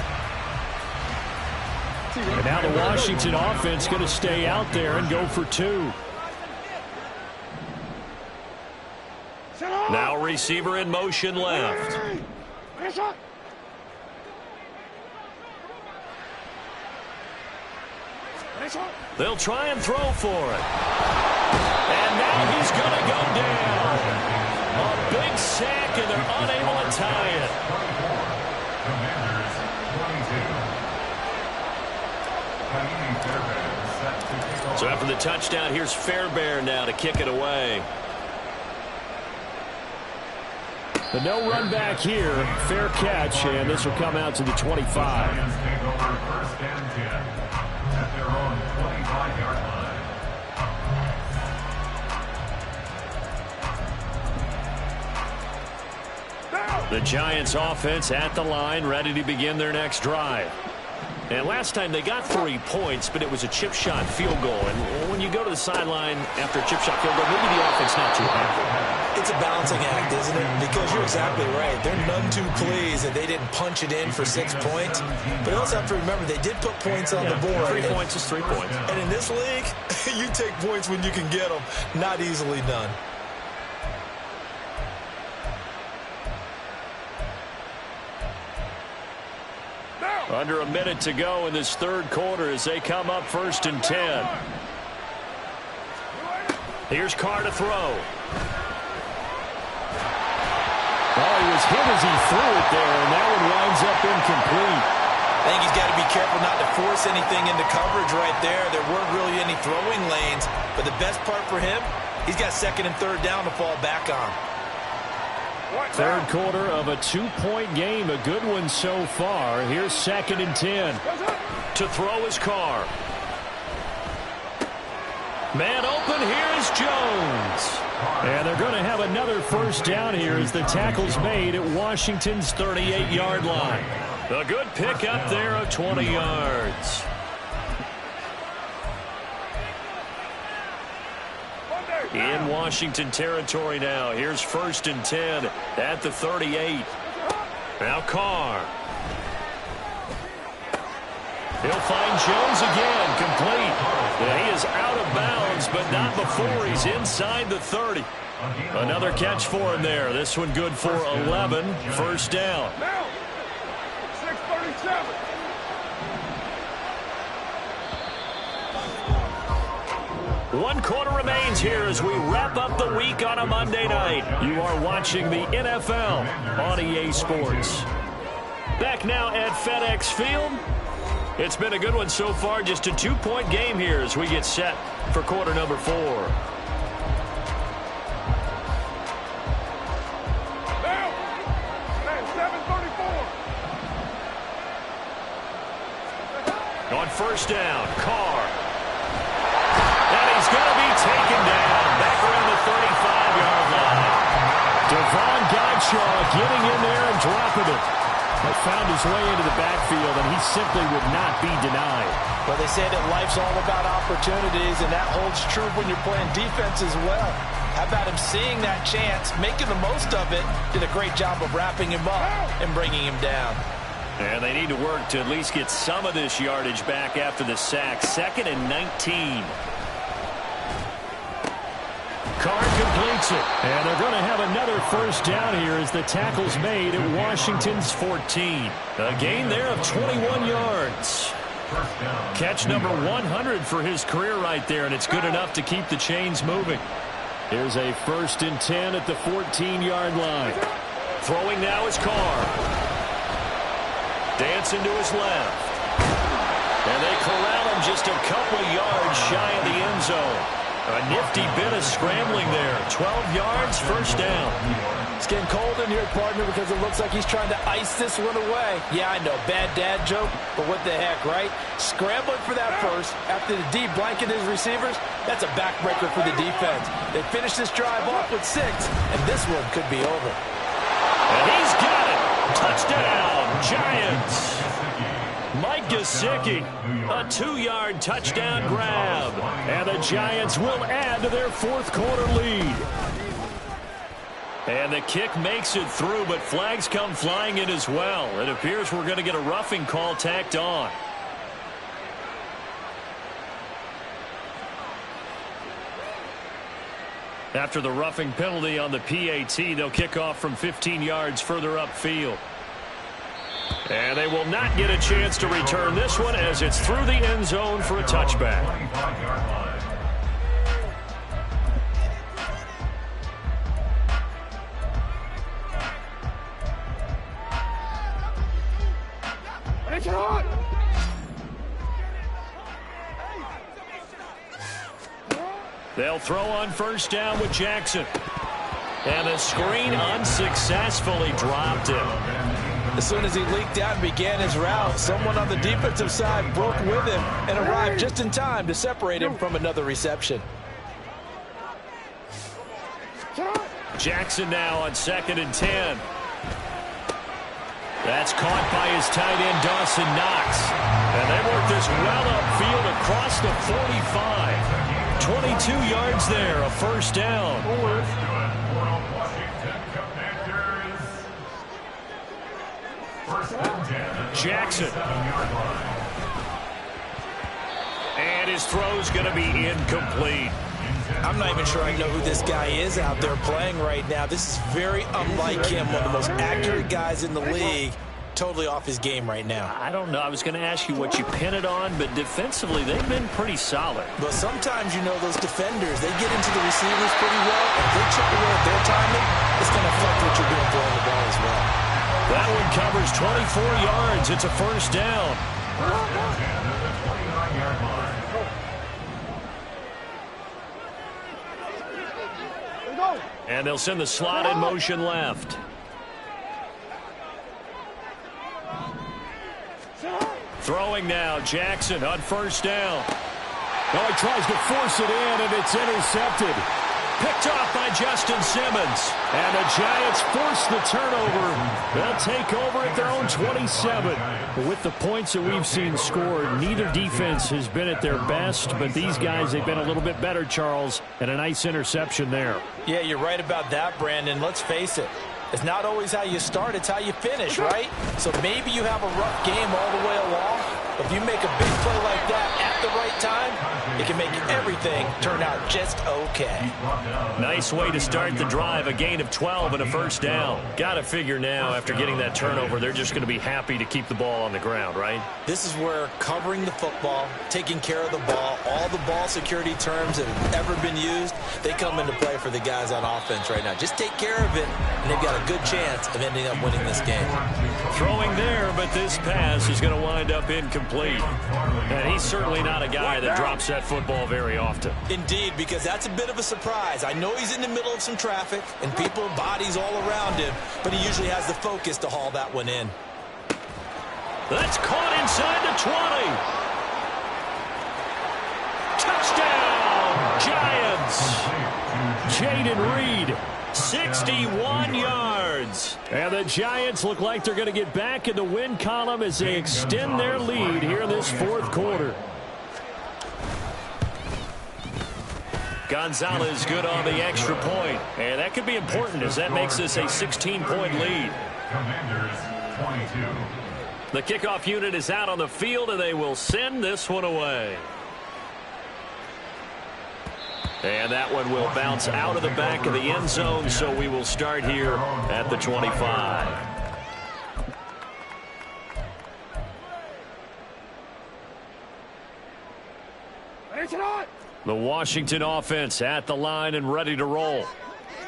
[SPEAKER 6] And now the Washington offense going to stay out there and go for 2. Now receiver in motion left. They'll try and throw for it. And now he's going to go down. A big sack, and they're unable to tie it. So after the touchdown, here's Fairbairn now to kick it away. The no run back here, fair catch, and this will come out to the 25. The Giants offense at the line, ready to begin their next drive. And last time they got 3 points, but it was a chip shot field goal. And when you go to the sideline after a chip shot field goal, maybe the offense not too happy.
[SPEAKER 4] It's a balancing act, isn't it? Because you're exactly right. They're none too pleased that they didn't punch it in for 6 points. But you also have to remember they did put points on the board.
[SPEAKER 6] 3 points is 3 points.
[SPEAKER 4] And in this league, you take points when you can get them. Not easily done.
[SPEAKER 6] Under a minute to go in this third quarter as they come up 1st and 10. Here's Carr to throw. Oh, he was hit as he threw it there, and that one winds up incomplete.
[SPEAKER 4] I think he's got to be careful not to force anything into coverage right there. There weren't really any throwing lanes, but the best part for him, he's got 2nd and 3rd down to fall back on.
[SPEAKER 6] Third quarter of a 2-point game, a good one so far. Here's 2nd and 10. To throw his Carr. Man open, here is Jones. And they're going to have another 1st down here as the tackle's made at Washington's 38-yard line. A good pickup there of 20 yards. In Washington territory now. Here's 1st and 10 at the 38. Now Carr. He'll find Jones again, complete. Yeah, he is out of bounds, but not before he's inside the 30. Another catch for him there. This one good for 11. 1st down.
[SPEAKER 7] 6:37.
[SPEAKER 6] One quarter remains here as we wrap up the week on a Monday night. You are watching the NFL on EA Sports.
[SPEAKER 3] Back now at FedEx Field. It's been a good one so far. Just a 2-point game here as we get set for quarter number 4. On first down, Carr. And he's going to be taken down back around the 35-yard line.
[SPEAKER 6] Devon Godshaw getting in there and dropping it. But found his way into the backfield, and he simply would not be denied.
[SPEAKER 4] Well, they say that life's all about opportunities, and that holds true when you're playing defense as well. How about him seeing that chance, making the most of it, did a great job of wrapping him up and bringing him down.
[SPEAKER 3] And they need to work to at least get some of this yardage back after the sack. 2nd and 19.
[SPEAKER 6] Carr completes it. And they're going to have another first down here as the tackle's made at Washington's 14. A gain there of 21 yards. Catch number 100 for his career right there, and it's good enough to keep the chains moving. Here's a 1st and 10 at the 14-yard line.
[SPEAKER 3] Throwing now is Carr. Dancing to his left. And they corral him just a couple yards shy of the end zone. A nifty bit of scrambling there. 12 yards, first down.
[SPEAKER 4] It's getting cold in here, partner, because it looks like he's trying to ice this one away. Yeah, I know, bad dad joke, but what the heck, right? Scrambling for that first after the D blanket his receivers, that's a backbreaker for the defense. They finish this drive off with 6, and this one could be over.
[SPEAKER 3] And he's got it. Touchdown, Giants. Mike Gesicki, a 2-yard touchdown grab.
[SPEAKER 6] And the Giants will add to their 4th quarter lead.
[SPEAKER 3] And the kick makes it through, but flags come flying in as well. It appears we're going to get a roughing call tacked on. After the roughing penalty on the PAT, they'll kick off from 15 yards further upfield. And they will not get a chance to return this one as it's through the end zone for a touchback. They'll throw on first down with Jackson. And the screen unsuccessfully dropped him.
[SPEAKER 4] As soon as he leaked out and began his route, someone on the defensive side broke with him and arrived just in time to separate him from another reception.
[SPEAKER 3] Jackson now on 2nd and 10. That's caught by his tight end, Dawson Knox. And they work this well upfield across the 45. 22 yards there, a first down. Jackson. And his throw's going to be incomplete.
[SPEAKER 4] I'm not even sure I know who this guy is out there playing right now. This is very unlike him, one of the most accurate guys in the league. Totally off his game right now.
[SPEAKER 3] I don't know. I was going to ask you what you pin it on, but defensively, they've been pretty solid.
[SPEAKER 4] But sometimes, you know, those defenders, they get into the receivers pretty well. If they chip away at their timing, it's going to affect what you're doing throwing the ball as well.
[SPEAKER 3] That one covers 24 yards. It's a first down. And they'll send the slot in motion left. Throwing now, Jackson on first down.
[SPEAKER 6] Oh, he tries to force it in, and it's intercepted.
[SPEAKER 3] Picked off by Justin Simmons.
[SPEAKER 6] And the Giants force the turnover. They'll take over at their own 27. With the points that we've seen scored, neither defense has been at their best, but these guys, they've been a little bit better, Charles, and a nice interception there.
[SPEAKER 4] Yeah, you're right about that, Brandon. Let's face it. It's not always how you start, it's how you finish, right? So maybe you have a rough game all the way along, but if you make a big play like that at the right time, it can make everything turn out just okay.
[SPEAKER 3] Nice way to start the drive, a gain of 12 and a first down. Got to figure now, after getting that turnover, they're just going to be happy to keep the ball on the ground, right?
[SPEAKER 4] This is where covering the football, taking care of the ball, all the ball security terms that have ever been used, they come into play for the guys on offense right now. Just take care of it, and they've got a good chance of ending up winning this game.
[SPEAKER 3] Throwing there, but this pass is going to wind up incomplete. And he's certainly not a guy that drops that football very often.
[SPEAKER 4] Indeed, because that's a bit of a surprise. I know he's in the middle of some traffic and people, bodies all around him, but he usually has the focus to haul that one in.
[SPEAKER 3] That's caught inside the 20. Touchdown, Giants. Jaden Reed, 61 yards. And the Giants look like they're going to get back in the win column as they extend their lead here in this fourth quarter. Gonzalez good on the extra point. And that could be important as that makes this a 16-point lead.
[SPEAKER 5] Commanders 22.
[SPEAKER 3] The kickoff unit is out on the field, and they will send this one away. And that one will bounce out of the back of the end zone, so we will start here at the 25. The Washington offense at the line and ready to roll.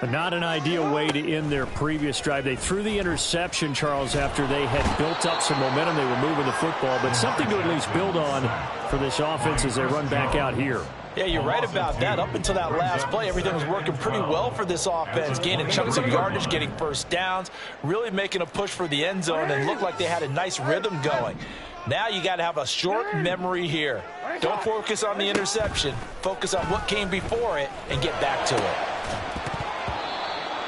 [SPEAKER 6] Not an ideal way to end their previous drive. They threw the interception, Charles, after they had built up some momentum. They were moving the football, but something to at least build on for this offense as they run back out here.
[SPEAKER 4] Yeah, you're right about that. Up until that last play, everything was working pretty well for this offense, gaining chunks of yardage, getting first downs, really making a push for the end zone, and looked like they had a nice rhythm going. Now you got to have a short memory here. Don't focus on the interception. Focus on what came before it and get back to it.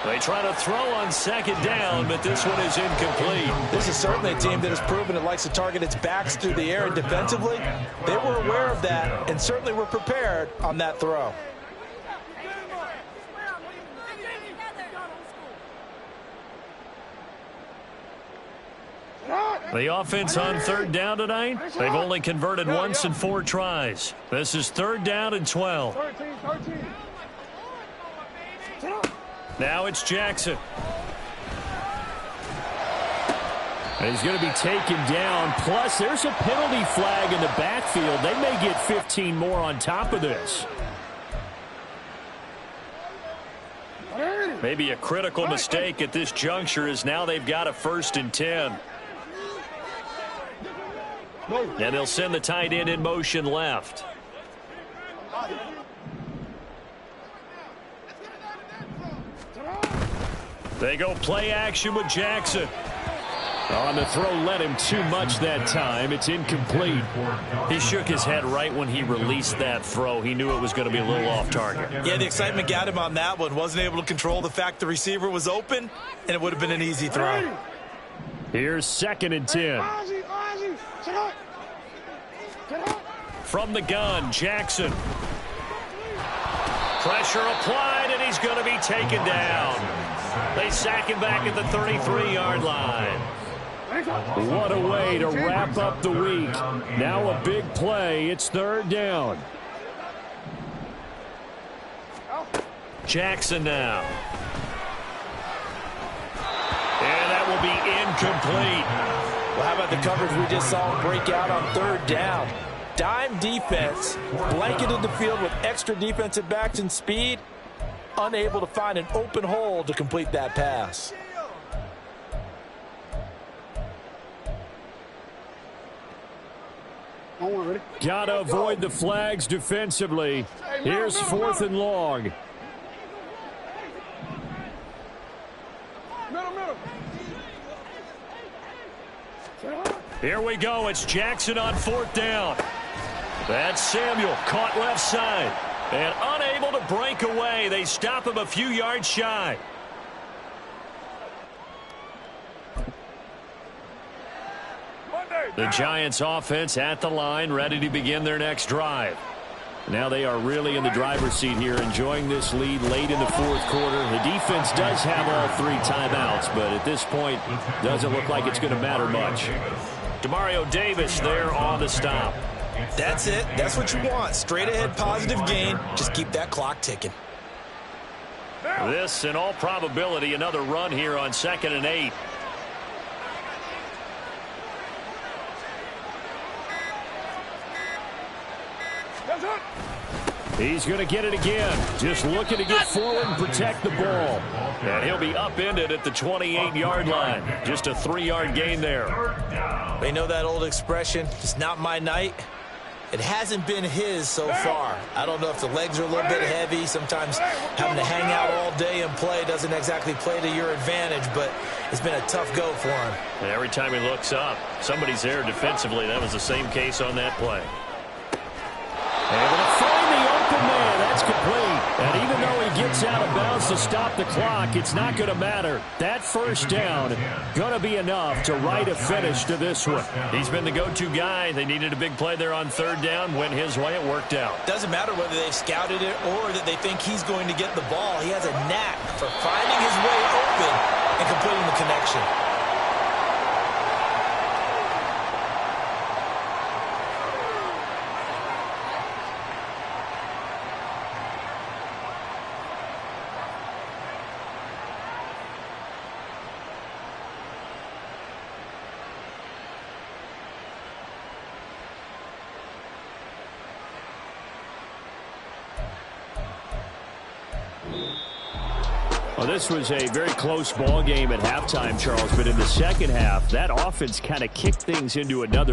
[SPEAKER 3] They try to throw on second down, but this one is incomplete.
[SPEAKER 4] This is certainly a team that has proven it likes to target its backs through the air, and defensively, they were aware of that and certainly were prepared on that throw.
[SPEAKER 3] The offense on third down tonight, they've only converted once in 4 tries. This is third down and 12. Now it's Jackson.
[SPEAKER 6] And he's going to be taken down. Plus, there's a penalty flag in the backfield. They may get 15 more on top of this.
[SPEAKER 3] Maybe a critical mistake at this juncture is now they've got a 1st and 10. And they'll send the tight end in motion left. They go play action with Jackson.
[SPEAKER 6] On the throw, led him too much that time. It's incomplete.
[SPEAKER 3] He shook his head right when he released that throw. He knew it was going to be a little off target.
[SPEAKER 4] Yeah, the excitement got him on that one. Wasn't able to control the fact the receiver was open, and it would have been an easy throw.
[SPEAKER 6] Here's 2nd and 10.
[SPEAKER 3] From the gun, Jackson. Pressure applied, and he's going to be taken down. They sack him back at the 33-yard line.
[SPEAKER 6] What a way to wrap up the week. Now a big play. It's 3rd down.
[SPEAKER 3] Jackson now. And that will be incomplete.
[SPEAKER 4] Well, how about the coverage we just saw break out on 3rd down? Dime defense, blanketed the field with extra defensive backs and speed, unable to find an open hole to complete that pass.
[SPEAKER 6] Got to avoid the flags defensively. Here's 4th and long.
[SPEAKER 3] Here we go. It's Jackson on 4th down. That's Samuel, caught left side. And unable to break away. They stop him a few yards shy. The Giants offense at the line, ready to begin their next drive. Now they are really in the driver's seat here, enjoying this lead late in the 4th quarter. The defense does have all 3 timeouts, but at this point, doesn't look like it's going to matter much. Demario Davis there on the stop.
[SPEAKER 4] That's it. That's what you want. Straight ahead positive gain. Just keep that clock ticking.
[SPEAKER 3] This, in all probability, another run here on 2nd and 8.
[SPEAKER 6] He's going to get it again. Just looking to get forward and protect the ball.
[SPEAKER 3] And he'll be upended at the 28-yard line. Just a 3-yard gain there.
[SPEAKER 4] They know that old expression, it's not my night. It hasn't been his so far. I don't know if the legs are a little bit heavy. Sometimes having to hang out all day and play doesn't exactly play to your advantage, but it's been a tough go for him.
[SPEAKER 3] And every time he looks up, somebody's there defensively. That was the same case on that play.
[SPEAKER 6] Able to find the open man. That's complete. And even though he gets out of bounds to stop the clock, it's not going to matter. That first down going to be enough to write a finish to this one.
[SPEAKER 3] He's been the go-to guy. They needed a big play there on 3rd down. Went his way. It worked out.
[SPEAKER 4] Doesn't matter whether they've scouted it or that they think he's going to get the ball. He has a knack for finding his way open and completing the connection.
[SPEAKER 6] Well, this was a very close ball game at halftime, Charles, but in the second half, that offense kind of kicked things into another